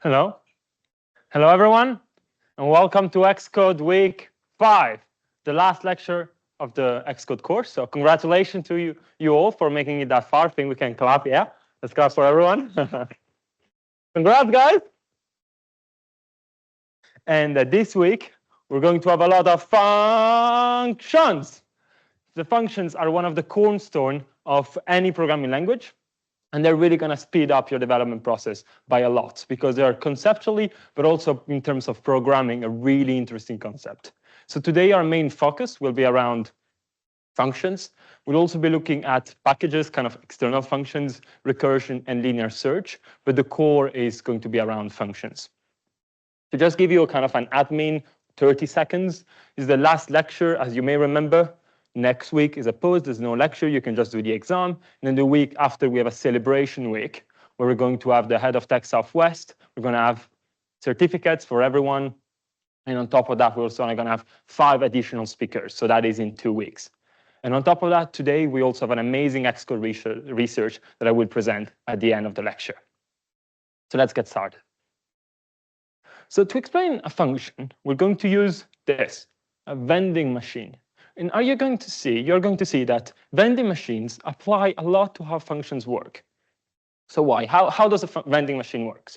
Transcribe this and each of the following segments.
Hello. Hello, everyone, and welcome to Excode Week 5, the last lecture of the Excode course. So congratulations to you all for making it that far. I think we can clap, yeah? Let's clap for everyone. Congrats, guys. And this week, we're going to have a lot of functions. The functions are one of the cornerstone of any programming language. And they're really going to speed up your development process by a lot because they are conceptually, but also in terms of programming, a really interesting concept. So today, our main focus will be around functions. We'll also be looking at packages, kind of external functions, recursion, and linear search. But the core is going to be around functions. To just give you a kind of an admin, 30 seconds is the last lecture, as you may remember. Next week is a pause, there's no lecture, you can just do the exam. And then the week after, we have a celebration week where we're going to have the head of Tech Southwest. We're going to have certificates for everyone. And on top of that, we're also going to have 5 additional speakers. So that is in 2 weeks. And on top of that, today, we also have an amazing Excode research that I will present at the end of the lecture. So let's get started. So to explain a function, we're going to use this, a vending machine. And you're going to see that vending machines apply a lot to how functions work. So why? How does a vending machine work?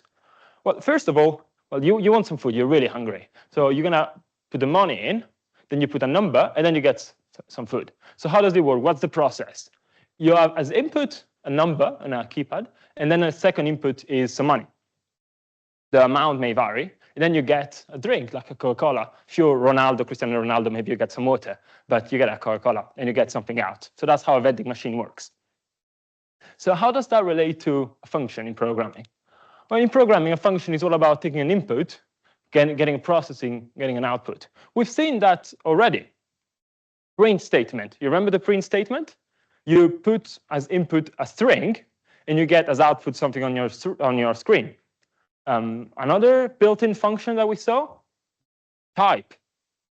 Well, first of all, you want some food. You're really hungry. So you're going to put the money in, then you put a number, and then you get some food. So how does it work? What's the process? You have as input a number on a keypad, and then a second input is some money. The amount may vary. And then you get a drink, like a Coca-Cola. If you're Cristiano Ronaldo, maybe you get some water, but you get a Coca-Cola and you get something out. So that's how a vending machine works. So how does that relate to a function in programming? Well, in programming, a function is all about taking an input, getting a processing, getting an output. We've seen that already. Print statement. You remember the print statement? You put as input a string, and you get as output something on your screen. Another built-in function that we saw, type.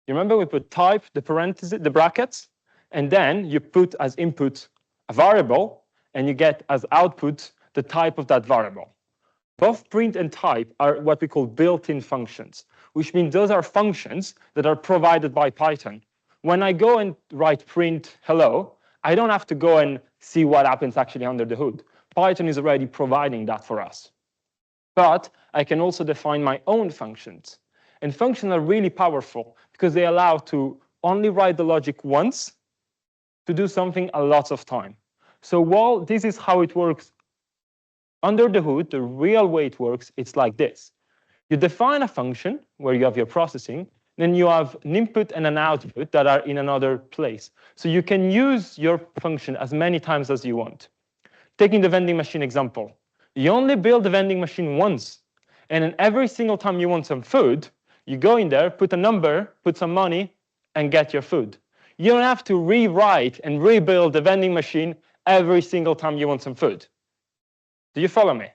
You remember we put type, the parentheses, the brackets, and then you put as input a variable, and you get as output the type of that variable. Both print and type are what we call built-in functions, which means those are functions that are provided by Python. When I go and write print hello, I don't have to go and see what happens actually under the hood. Python is already providing that for us. But I can also define my own functions. And functions are really powerful because they allow to only write the logic once to do something a lot of time. So while this is how it works under the hood, the real way it works, it's like this. You define a function where you have your processing, then you have an input and an output that are in another place. So you can use your function as many times as you want. Taking the vending machine example. You only build the vending machine once. And then every single time you want some food, you go in there, put a number, put some money, and get your food. You don't have to rewrite and rebuild the vending machine every single time you want some food. Do you follow me?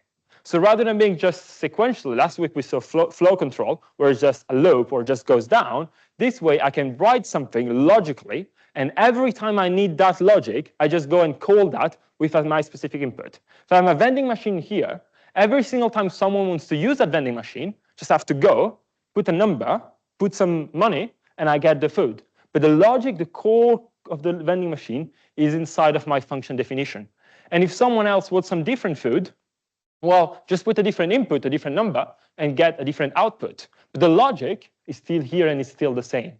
So rather than being just sequentially, last week we saw flow control, where it's just a loop or just goes down. This way I can write something logically, and every time I need that logic, I just go and call that with my specific input. So I have a vending machine here. Every single time someone wants to use that vending machine, just have to go, put a number, put some money, and I get the food. But the logic, the core of the vending machine is inside of my function definition. And if someone else wants some different food, well, just put a different input, a different number, and get a different output. But the logic is still here and is still the same.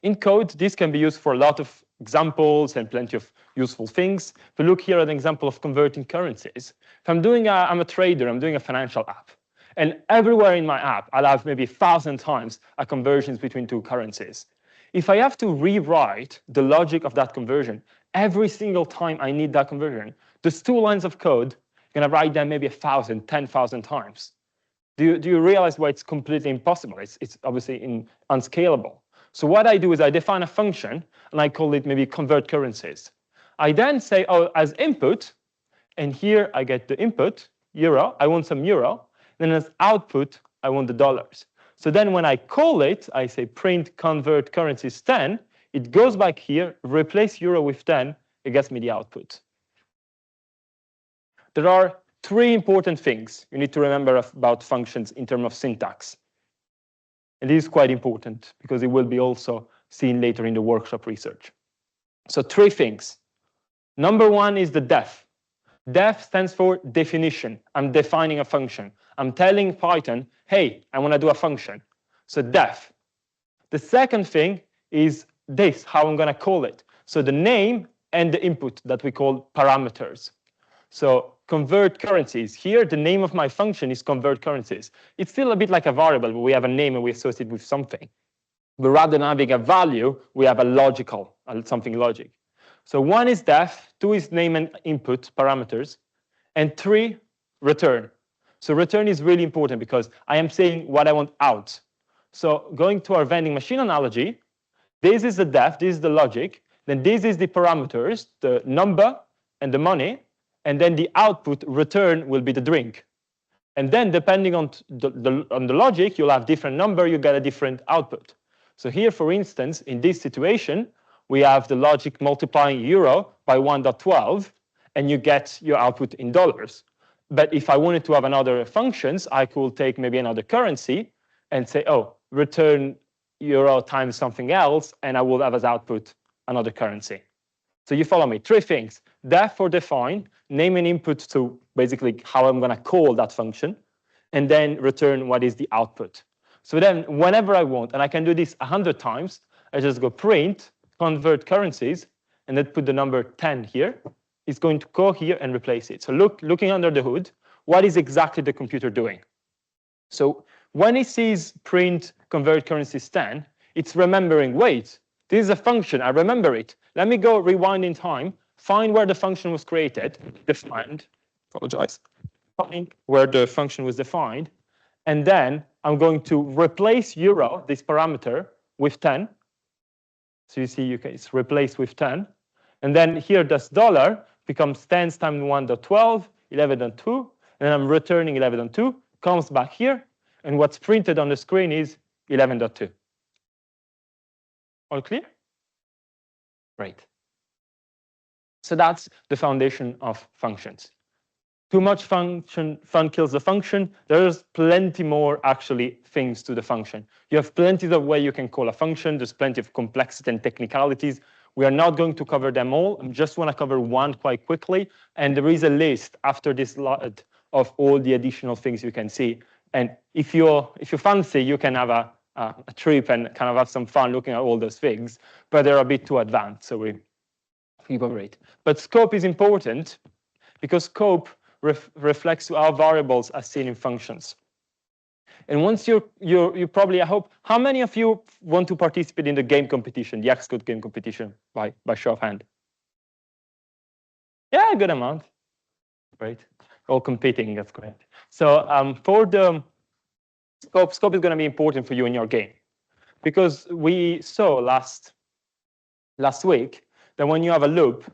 In code, this can be used for a lot of examples and plenty of useful things. If we look here at an example of converting currencies, if I'm a trader, I'm doing a financial app. And everywhere in my app, I'll have maybe 1,000 times a conversions between 2 currencies. If I have to rewrite the logic of that conversion every single time I need that conversion, those 2 lines of code, I'm going to write them maybe 1,000, 10,000 times. Do you realize why it's completely impossible? It's obviously unscalable. So what I do is I define a function, and I call it maybe convert currencies. I then say, oh, as input, and here I get the input, euro, I want some euro. Then as output, I want the dollars. So then when I call it, I say print convert currencies 10. It goes back here, replace euro with 10. It gets me the output. There are three important things you need to remember about functions in terms of syntax. And this is quite important because it will be also seen later in the workshop research. So three things. Number one is the def. Def stands for definition. I'm defining a function. I'm telling Python, hey, I want to do a function. So def. The second thing is this, how I'm going to call it. So the name and the input that we call parameters. So convert currencies. Here, the name of my function is convert currencies. It's still a bit like a variable, but we have a name and we associate it with something. But rather than having a value, we have a logical, something logic. So one is def, two is name and input parameters, and three, return. So return is really important because I am saying what I want out. So going to our vending machine analogy, this is the def, this is the logic, then this is the parameters, the number and the money, and then the output return will be the drink. And then depending on the logic, you'll have different number, you get a different output. So here, for instance, in this situation, we have the logic multiplying euro by 1.12, and you get your output in dollars. But if I wanted to have another functions, I could take maybe another currency and say, oh, return euro times something else, and I will have as output another currency. So you follow me. Three things. Def for define, name and input to basically how I'm going to call that function, and then return what is the output. So then whenever I want, and I can do this 100 times, I just go print, convert currencies, and then put the number 10 here. It's going to go here and replace it. So looking under the hood, what is exactly the computer doing? So when it sees print convert currencies 10, it's remembering, wait, this is a function, I remember it. Let me go rewind in time, find where the function was created, defined, find where the function was defined, and then I'm going to replace euro, this parameter, with 10. So you see, it's replaced with 10. And then here, this dollar becomes 10 times 1.12, 11.2, and I'm returning 11.2, comes back here, and what's printed on the screen is 11.2. All clear? Great. So that's the foundation of functions. Too much fun kills the function. There's plenty more, actually, things to the function. You have plenty of ways you can call a function. There's plenty of complexity and technicalities. We are not going to cover them all. I just want to cover one quite quickly. And there is a list after this slide of all the additional things you can see. And if you fancy, you can have a trip and kind of have some fun looking at all those things. But they're a bit too advanced, so we evaporate. But scope is important because scope reflects our variables as seen in functions. And once you probably, I hope, how many of you want to participate in the game competition, the Excode game competition, by show of hand? Yeah, a good amount. Great. All competing, that's great. So for the scope is going to be important for you in your game. Because we saw last week that when you have a loop,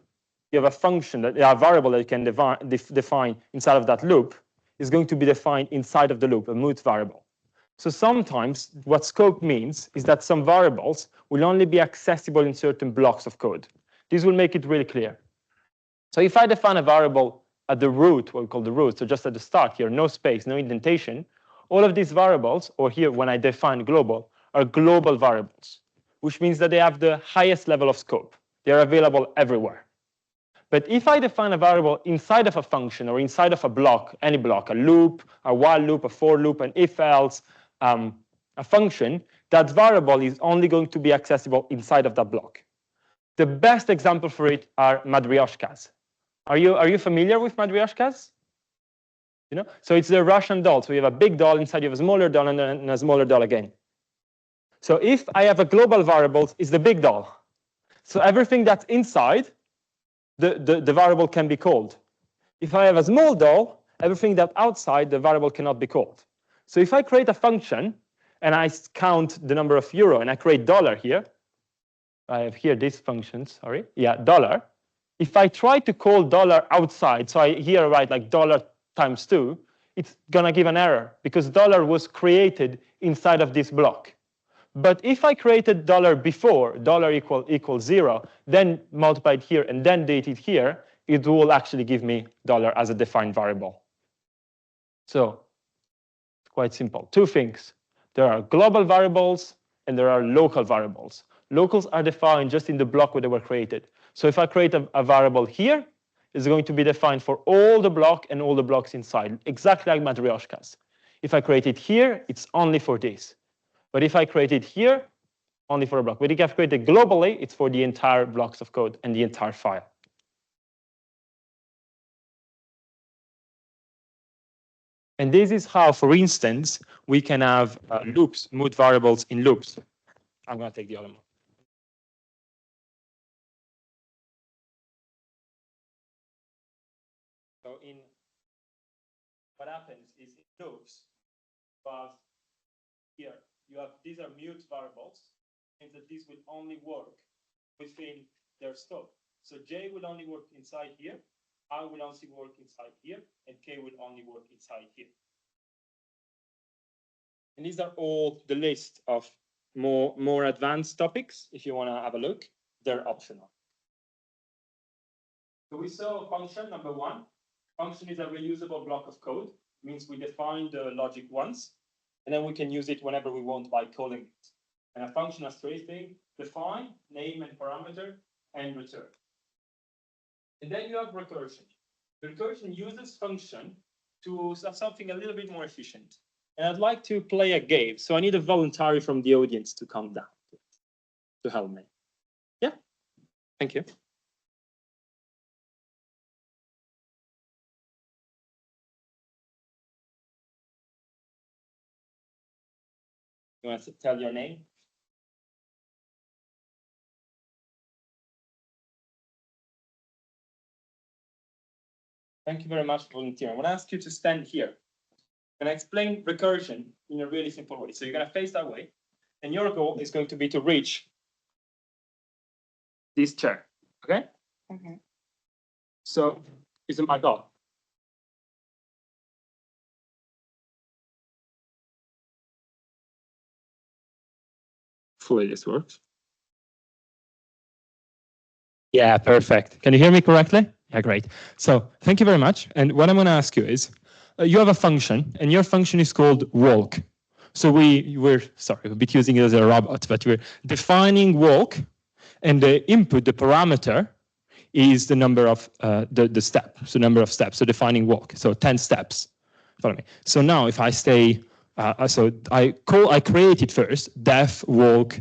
you have a function, a variable that you can define inside of that loop is going to be defined inside of the loop, a mut variable. So sometimes what scope means is that some variables will only be accessible in certain blocks of code. This will make it really clear. So if I define a variable at the root, what we call the root, so just at the start here, no space, no indentation, all of these variables, or here when I define global, are global variables, which means that they have the highest level of scope. They are available everywhere. But if I define a variable inside of a function or inside of a block, any block, a loop, a while loop, a for loop, an if-else, a function, that variable is only going to be accessible inside of that block. The best example for it are madryoshkas. Are you familiar with madryoshkas? You know? So it's the Russian doll. So you have a big doll, inside you have a smaller doll, and then a smaller doll again. So if I have a global variable, it's the big doll. So everything that's inside, the variable can be called. If I have a small doll, everything that's outside, the variable cannot be called. So if I create a function, and I count the number of euro, and I create dollar here, I have here this function, sorry, yeah, dollar. If I try to call dollar outside, so I here write like dollar times 2, it's going to give an error, because dollar was created inside of this block. But if I created dollar before, dollar equals 0, then multiplied here and then dated here, it will actually give me dollar as a defined variable. So it's quite simple. Two things. There are global variables and there are local variables. Locals are defined just in the block where they were created. So if I create a variable here, it's going to be defined for all the block and all the blocks inside, exactly like Matryoshkas. If I create it here, it's only for this. But if I create it here, only for a block. But if I create it globally, it's for the entire blocks of code and the entire file. And this is how, for instance, we can have loops, mood variables in loops. I'm going to take the other one. So in what happens is in loops, but here you have these are mute variables, and that these will only work within their scope. So J will only work inside here, I will only work inside here, and K will only work inside here. And these are all the list of more advanced topics. If you want to have a look, they're optional. So we saw function number one. Function is a reusable block of code. It means we define the logic once, and then we can use it whenever we want by calling it. And a function has three things: define, name and parameter, and return. And then you have recursion. Recursion uses function to have something a little bit more efficient. And I'd like to play a game. So I need a voluntary from the audience to come down to help me. Yeah, thank you. You want to tell your name? Thank you very much for volunteering. I want to ask you to stand here. And I explain recursion in a really simple way. So you're going to face that way. And your goal is going to be to reach this chair. Okay? Mm-hmm. So it's my goal. Hopefully this works. Yeah, perfect. Can you hear me correctly? Yeah, great. So thank you very much. And what I'm going to ask you is, you have a function, and your function is called walk. So we're a bit using it as a robot, but we're defining walk, and the input, the parameter, is the number of the step, so number of steps, so defining walk, so 10 steps. Follow me. So now if I say, so I create it first, def walk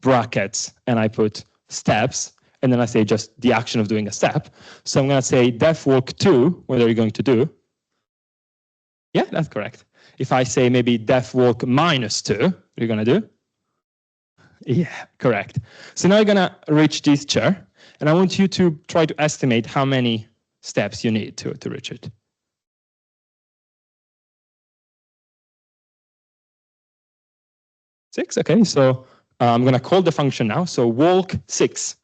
brackets, and I put steps, and then I say just the action of doing a step. So I'm going to say def walk 2, what are you going to do? Yeah, that's correct. If I say maybe def walk -2, what are you going to do? Yeah, correct. So now you're going to reach this chair, and I want you to try to estimate how many steps you need to reach it. 6, okay. So I'm going to call the function now. So walk 6.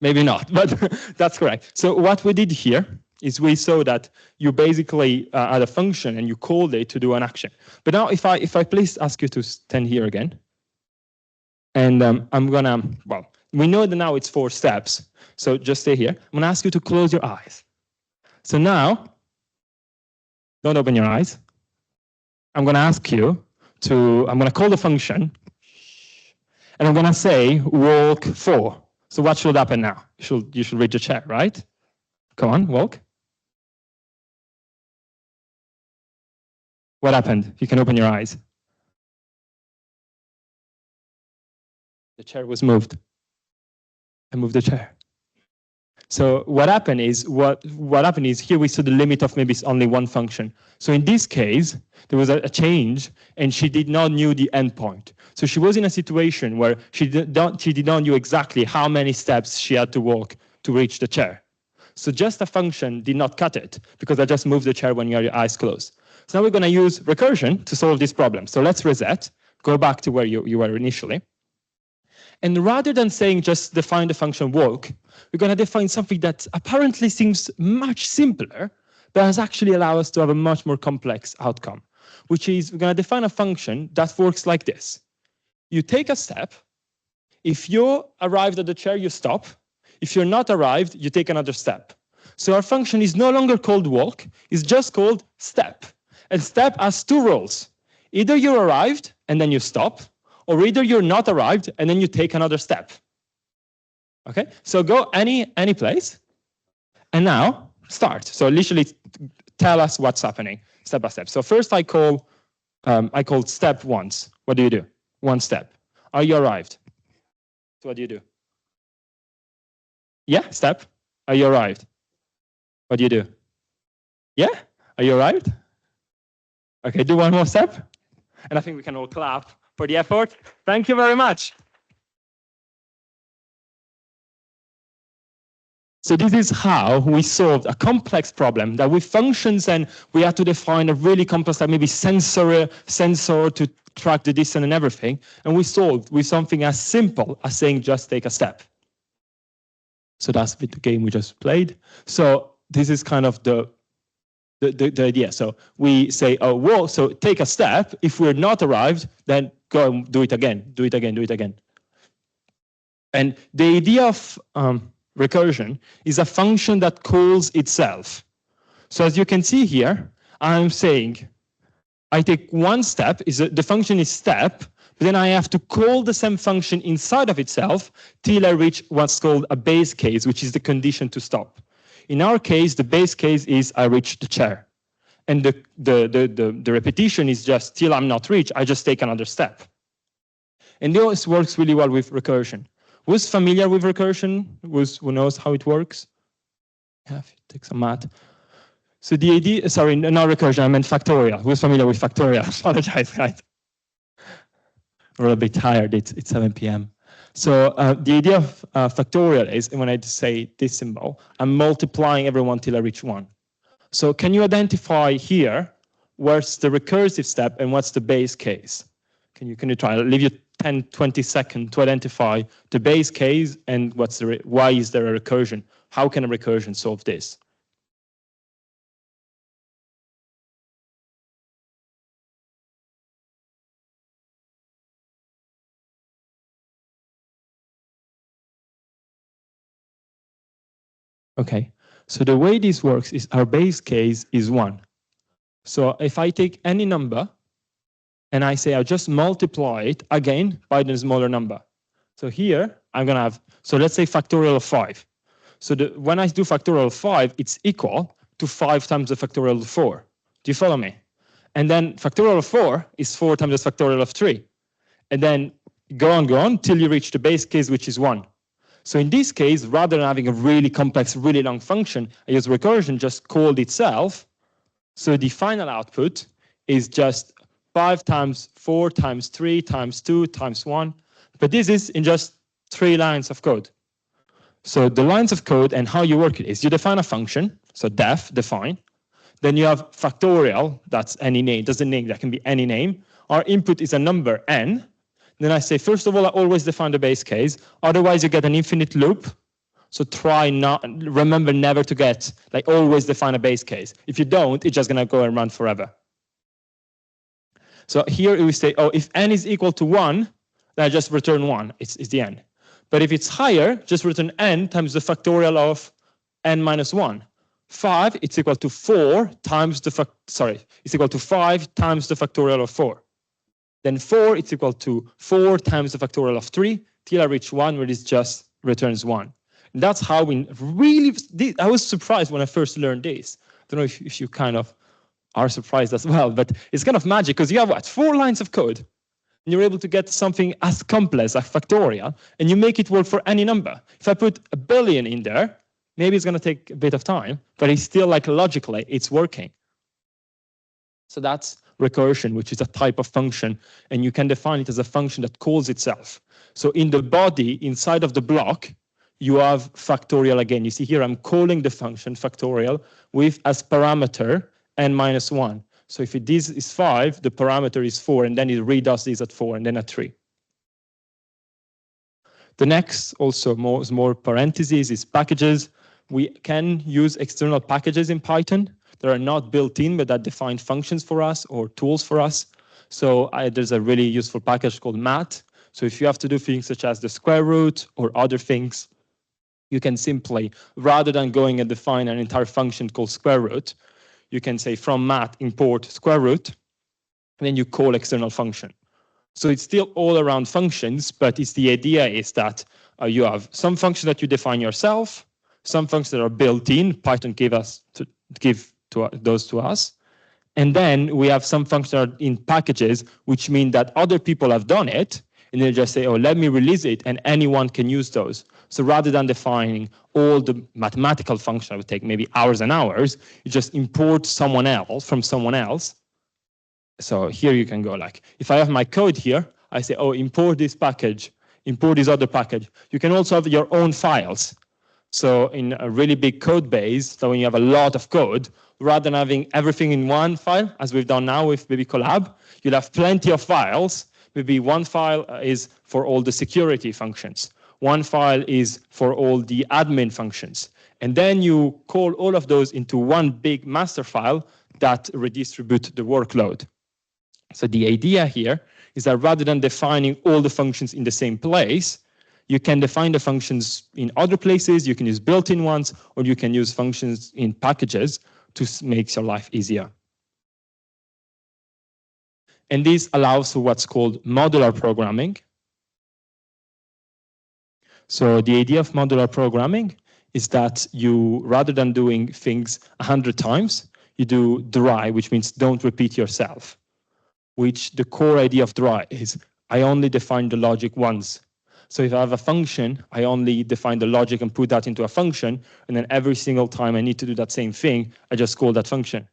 Maybe not, but that's correct. So what we did here is we saw that you basically had a function and you called it to do an action. But now if I please ask you to stand here again, and I'm gonna, well, we know that now it's 4 steps. So just stay here. I'm gonna ask you to close your eyes. So now, don't open your eyes. I'm gonna ask you to, I'm gonna call the function, and I'm gonna say walk 4. So what should happen now? You should reach the chair, right? Come on, walk. What happened? You can open your eyes. The chair was moved. I moved the chair. So what happened is here we saw the limit of maybe only one function. So in this case, there was a change, and she did not know the endpoint. So she was in a situation where she did not know exactly how many steps she had to walk to reach the chair. So just a function did not cut it, because I just moved the chair when you have your eyes closed. So now we're going to use recursion to solve this problem. So let's reset, go back to where you were initially. And rather than saying just define the function walk, we're going to define something that apparently seems much simpler, but has actually allowed us to have a much more complex outcome, which is we're going to define a function that works like this. You take a step. If you arrived at the chair, you stop. If you're not arrived, you take another step. So our function is no longer called walk, it's just called step. And step has two roles. Either you arrived and then you stop, or either you're not arrived and then you take another step. Okay, so go any place, and now start. So literally tell us what's happening step by step. So first I called step once. What do you do? One step. Are you arrived? So what do you do? Yeah, step. Are you arrived? What do you do? Yeah? Are you arrived? Okay, do one more step. And I think we can all clap for the effort. Thank you very much. So this is how we solved a complex problem that with functions, and we had to define a really complex, like maybe sensor to track the distance and everything. And we solved with something as simple as saying just take a step. So that's the game we just played. So this is kind of the idea. So we say, oh, whoa, so take a step. If we're not arrived, then go and do it again, do it again, do it again. And the idea of recursion is a function that calls itself. So as you can see here, I'm saying I take one step, the function is step, but then I have to call the same function inside of itself till I reach what's called a base case, which is the condition to stop. In our case, the base case is I reach the chair. And the repetition is just till I'm not reached, I just take another step. And this works really well with recursion. Who's familiar with recursion? Who knows how it works? Yeah, take some math. So the idea, sorry, not recursion, I meant factorial. Who's familiar with factorial? I apologize, guys. We're a bit tired, it's 7 p.m. So the idea of factorial is, when I say this symbol, I'm multiplying everyone till I reach 1. So can you identify here where's the recursive step and what's the base case? Can you try? I'll leave you 10, 20 seconds to identify the base case and why is there a recursion? How can a recursion solve this? Okay, so the way this works is our base case is 1. So if I take any number and I say I just multiply it again by the smaller number. So here I'm going to have, so let's say factorial of 5. So when I do factorial of 5, it's equal to 5 times the factorial of 4. Do you follow me? And then factorial of 4 is 4 times the factorial of 3. And then go on till you reach the base case, which is 1. So in this case, rather than having a really complex, really long function, I use recursion, just called itself. So the final output is just 5 times 4 times 3 times 2 times 1. But this is in just 3 lines of code. So the lines of code and how you work it is you define a function, so define. Then you have factorial, that's any name, doesn't name, that can be any name. Our input is a number n. Then I say, first of all, I always define the base case. Otherwise, you get an infinite loop. So remember never to get, like always define a base case. If you don't, it's just going to go and run forever. So here we say, oh, if n is equal to 1, then I just return 1. It's the n. But if it's higher, just return n times the factorial of n minus 1. 5, it's equal to 4 times it's equal to 5 times the factorial of 4. Then 4, it's equal to 4 times the factorial of 3, till I reach 1, where it just returns 1. And that's how we really, I was surprised when I first learned this. I don't know if you kind of are surprised as well, but it's kind of magic, because you have what, 4 lines of code, and you're able to get something as complex as factorial, and you make it work for any number. If I put a billion in there, maybe it's going to take a bit of time, but it's still like logically, it's working. So that's recursion, which is a type of function, and you can define it as a function that calls itself. So in the body, inside of the block, you have factorial again. You see here, I'm calling the function factorial with as parameter n minus 1. So if this is 5, the parameter is 4, and then it redoes this at 4, and then at 3. The next, also more parentheses, is packages. We can use external packages in Python that are not built in, but that define functions for us or tools for us. So there's a really useful package called mat. So if you have to do things such as the square root or other things, you can simply, rather than going and define an entire function called square root, you can say from math import square root, and then you call external function. So it's still all around functions, but the idea is that you have some functions that you define yourself, some functions that are built in. Python give those to us. And then we have some functions that are in packages, which mean that other people have done it, and they just say, oh, let me release it, and anyone can use those. So rather than defining all the mathematical functions that would take maybe hours and hours, you just import someone else from someone else. So here you can go like, if I have my code here, I say, oh, import this package, import this other package. You can also have your own files. So in a really big code base, so when you have a lot of code, rather than having everything in one file, as we've done now with maybe Collab, you'll have plenty of files. Maybe one file is for all the security functions. One file is for all the admin functions. And then you call all of those into one big master file that redistribute the workload. So the idea here is that rather than defining all the functions in the same place, you can define the functions in other places, you can use built-in ones, or you can use functions in packages to make your life easier. And this allows for what's called modular programming. So the idea of modular programming is that you, rather than doing things 100 times, you do dry, which means don't repeat yourself. Which the core idea of dry is I only define the logic once. So if I have a function, I only define the logic and put that into a function, and then every single time I need to do that same thing, I just call that function.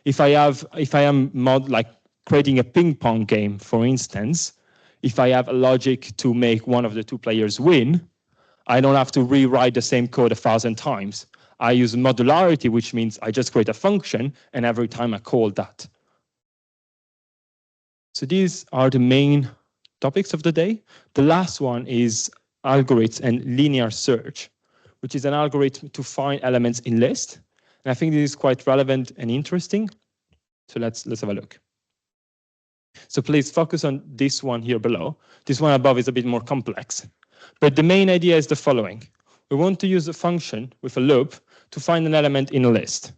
If I am like creating a ping pong game, for instance, if I have a logic to make one of the two players win, I don't have to rewrite the same code 1,000 times. I use modularity, which means I just create a function, and every time I call that. So these are the main topics of the day. The last one is algorithms and linear search, which is an algorithm to find elements in lists. And I think this is quite relevant and interesting. So let's have a look. So please focus on this one here below. This one above is a bit more complex. But the main idea is the following. We want to use a function with a loop to find an element in a list.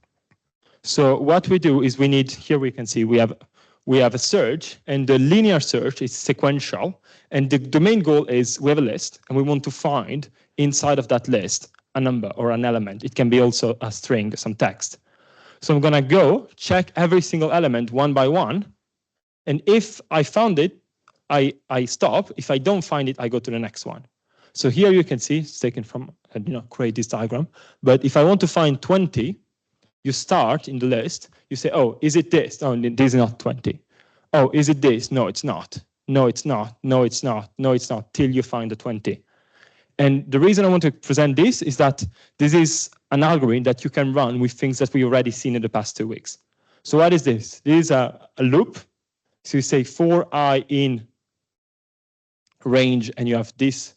So what we do is we need, here we can see we have a search, and the linear search is sequential. And the main goal is we have a list, and we want to find inside of that list a number or an element. It can be also a string, some text. So I'm going to go check every single element one by one. And if I found it, I stop. If I don't find it, I go to the next one. So here you can see it's taken from, create this diagram. But if I want to find 20, you start in the list. You say, oh, is it this? Oh, this is not 20. Oh, is it this? No, it's not. No, it's not. No, it's not. No, it's not. Till you find the 20. And the reason I want to present this is that this is an algorithm that you can run with things that we've already seen in the past 2 weeks. So what is this? This is a loop. So you say for I in range, and you have this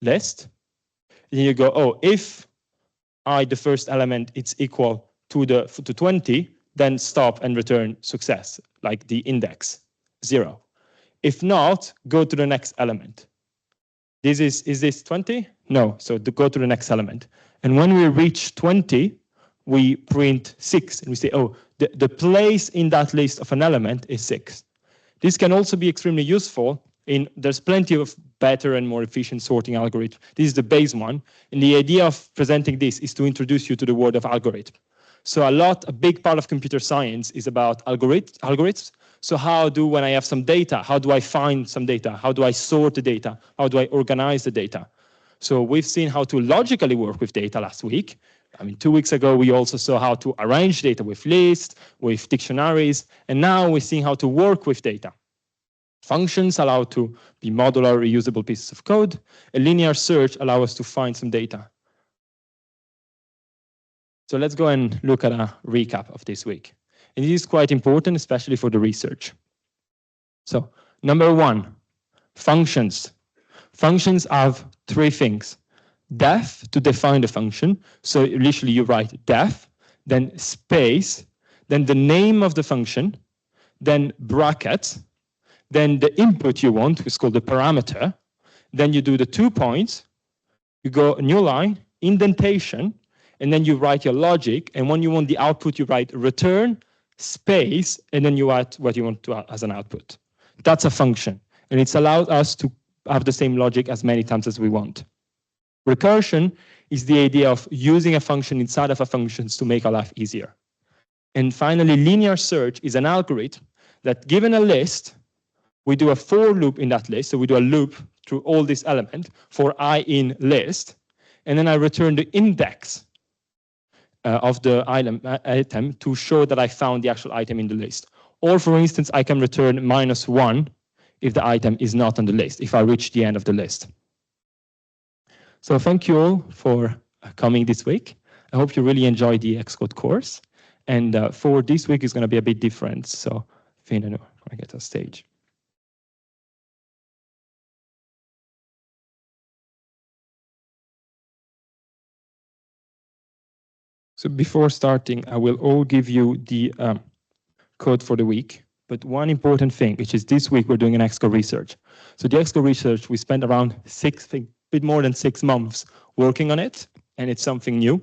list. And then you go, oh, if I, the first element, it's equal to 20, then stop and return success, like the index, 0. If not, go to the next element. Is this 20? No, so go to the next element. And when we reach 20, we print 6, and we say, oh, the place in that list of an element is 6. This can also be extremely useful there's plenty of better and more efficient sorting algorithms. This is the base one. And the idea of presenting this is to introduce you to the world of algorithm. So a big part of computer science is about algorithms. So when I have some data, how do I find some data? How do I sort the data? How do I organize the data? So we've seen how to logically work with data last week. 2 weeks ago, we also saw how to arrange data with lists, with dictionaries, and now we're seeing how to work with data. Functions allow to be modular, reusable pieces of code. A linear search allows us to find some data. So let's go and look at a recap of this week. And this is quite important, especially for the research. So number 1, functions. Functions have 3 things. Def, to define the function. So literally you write def, then space, then the name of the function, then brackets, then the input you want, which is called the parameter. Then you do the 2 points, you go a new line, indentation, and then you write your logic, and when you want the output, you write return, space, and then you add what you want to add as an output. That's a function, and it's allowed us to have the same logic as many times as we want. Recursion is the idea of using a function inside of a function to make our life easier. And finally, linear search is an algorithm that, given a list, we do a for loop in that list. So we do a loop through all these elements for I in list, and then I return the index of the item to show that I found the actual item in the list. Or for instance, I can return -1 if the item is not on the list, if I reach the end of the list. So thank you all for coming this week. I hope you really enjoyed the Excode course. And for this week, it's going to be a bit different. So Finn, when I get on stage. So before starting, I will all give you the code for the week. But one important thing, which is this week we're doing an Excode research. So the Excode research, we spent around a bit more than 6 months working on it, and it's something new.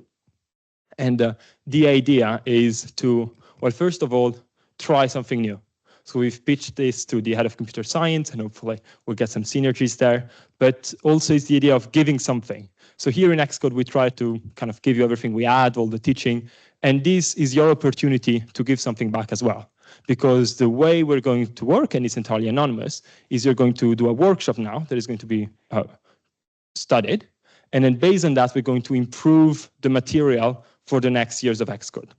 And the idea is to, well, first of all, try something new. So we've pitched this to the head of computer science, and hopefully we'll get some synergies there. But also it's the idea of giving something. So here in Excode, we try to kind of give you everything we add, all the teaching. And this is your opportunity to give something back as well. Because the way we're going to work, and it's entirely anonymous, is you're going to do a workshop now that is going to be studied. And then based on that, we're going to improve the material for the next years of Excode.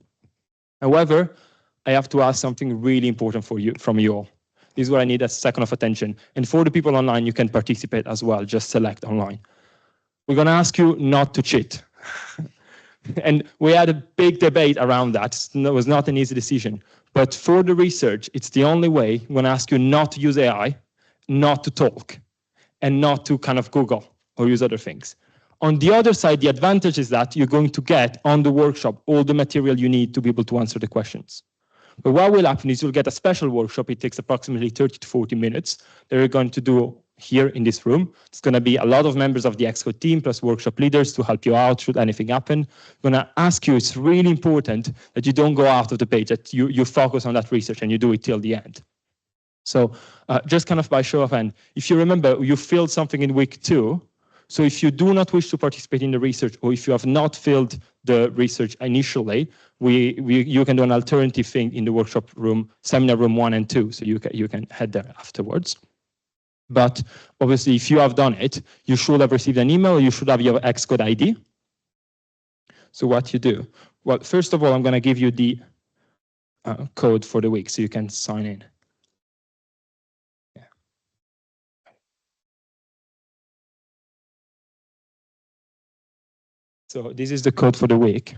However, I have to ask something really important from you all. This is where I need a second of attention. And for the people online, you can participate as well. Just select online. We're going to ask you not to cheat. And we had a big debate around that. It was not an easy decision. But for the research, it's the only way. I'm going to ask you not to use AI, not to talk, and not to kind of Google or use other things. On the other side, the advantage is that you're going to get on the workshop all the material you need to be able to answer the questions. But what will happen is you'll get a special workshop. It takes approximately 30 to 40 minutes that we're going to do here in this room. It's going to be a lot of members of the Excode team plus workshop leaders to help you out should anything happen. I'm going to ask you, it's really important that you don't go out of the page, that you focus on that research and you do it till the end. So just kind of by show of hand, if you remember, you filled something in week 2. So if you do not wish to participate in the research, or if you have not filled the research initially, you can do an alternative thing in the workshop room, seminar room 1 and 2. So you can head there afterwards. But obviously, if you have done it, you should have received an email, or you should have your Excode ID. So what you do? Well, first of all, I'm going to give you the code for the week, so you can sign in. So this is the code for the week.